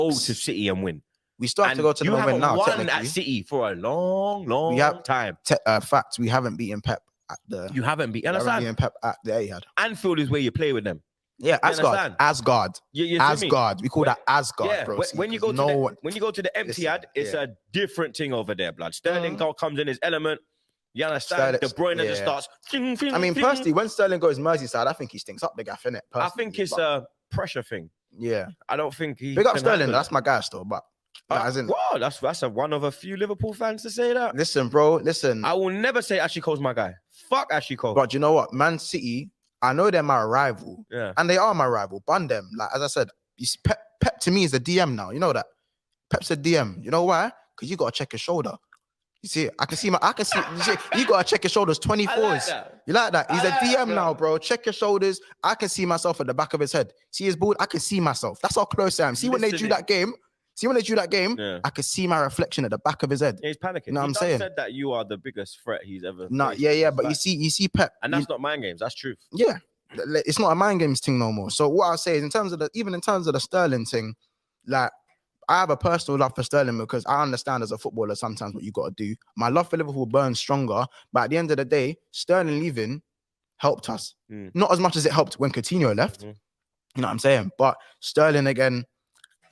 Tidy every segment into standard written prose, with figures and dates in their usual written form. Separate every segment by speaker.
Speaker 1: go to City and win.
Speaker 2: We still have to go to them and win now.
Speaker 1: You haven't won at City for a long time.
Speaker 2: Fact, we haven't beaten Pep at the.
Speaker 1: You haven't beaten
Speaker 2: Pep at the Etihad.
Speaker 1: Anfield is where you play with them.
Speaker 2: Yeah, Asgard. Asgard. We call that Asgard, bro.
Speaker 1: When you go to the Etihad, it's a different thing over there, blood. Sterling comes in his element. You understand? De Bruyne just starts.
Speaker 2: I mean, personally, when Sterling goes Merseyside, I think he stinks up the gaff, innit?
Speaker 1: I think it's a pressure thing.
Speaker 2: Yeah,
Speaker 1: I don't think he.
Speaker 2: Big up Sterling. That's my guy still, but.
Speaker 1: Wow, that's one of a few Liverpool fans to say that.
Speaker 2: Listen, bro. Listen.
Speaker 1: I will never say Ashley Cole's my guy. Fuck Ashley Cole.
Speaker 2: But you know what? Man City, I know they're my rival.
Speaker 1: Yeah.
Speaker 2: And they are my rival. Bun them. Like, as I said, Pep to me is a DM now. You know that? Pep's a DM. You know why? Because you got to check his shoulder. You see, you got to check your shoulders, 24s. You like that? He's a DM now, bro. Check your shoulders. I can see myself at the back of his head. See his bald? I can see myself. That's how close I am. See when they drew that game? I could see my reflection at the back of his head.
Speaker 1: Yeah, he's panicking.
Speaker 2: You know what I'm saying?
Speaker 1: He said that you are the biggest threat he's ever faced.
Speaker 2: But you see Pep.
Speaker 1: And that's not mind games. That's truth.
Speaker 2: Yeah. It's not a mind games thing no more. So what I'll say is in terms of the Sterling thing, like, I have a personal love for Sterling because I understand as a footballer sometimes what you got to do. My love for Liverpool burns stronger, but at the end of the day, Sterling leaving helped us. Not as much as it helped when Coutinho left. You know what I'm saying? But Sterling, again,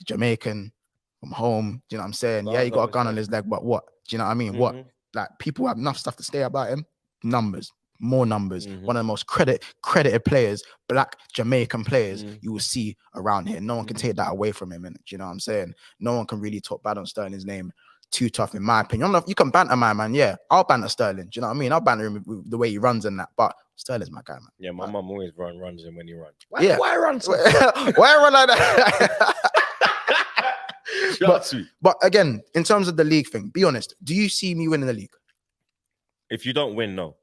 Speaker 2: Jamaican, from home, do you know what I'm saying? Yeah, he got a gun on his leg, but what? Do you know what I mean? What? Like, people have enough stuff to say about him. Numbers. More numbers. One of the most credited players, black Jamaican players you will see around here. No one can take that away from him. And do you know what I'm saying? No one can really talk bad on Sterling's name too tough, in my opinion. You can banter my man, yeah. I'll banter Sterling. Do you know what I mean? I'll banter him with the way he runs and that. But Sterling's my guy, man.
Speaker 1: Yeah, my mum always runs him when he runs.
Speaker 2: Why run? Why run like that? But again, in terms of the league thing, be honest. Do you see me winning the league?
Speaker 1: If you don't win, no.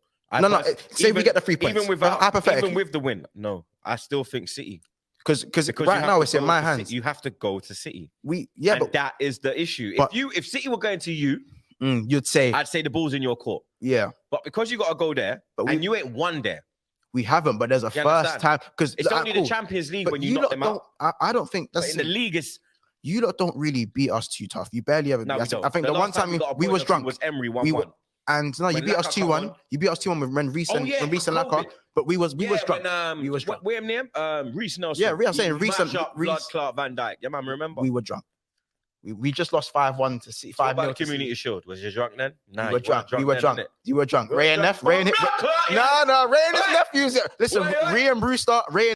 Speaker 2: Say we get the 3 points.
Speaker 1: Even with the win, no. I still think City.
Speaker 2: Because right now it's in my hands.
Speaker 1: You have to go to City.
Speaker 2: But
Speaker 1: that is the issue. If City were going to you,
Speaker 2: I'd
Speaker 1: say the ball's in your court.
Speaker 2: Yeah.
Speaker 1: But because you got to go there, and you ain't won there.
Speaker 2: We haven't, but there's a first time because
Speaker 1: it's only the Champions League when you knock them out.
Speaker 2: I don't think that's
Speaker 1: in the league.
Speaker 2: You lot don't really beat us too tough. You barely ever beat us. I think the one time we was drunk
Speaker 1: was Emery 1-1.
Speaker 2: And no, you beat us 2-1. You beat us 2-1 when Reece and Laka. But we was drunk. We was drunk.
Speaker 1: Where name? Reece Nelson.
Speaker 2: Yeah, I'm saying Reece and
Speaker 1: Clark Van Dijk. Yeah, man, remember?
Speaker 2: We were drunk. We just lost 5-1 to see 5-0.
Speaker 1: Community Shield. Was you drunk then?
Speaker 2: Nah, we were drunk. You were drunk. Ray and Neff. No, Ray and his nephews. Listen, Ray and Brewster. Ray.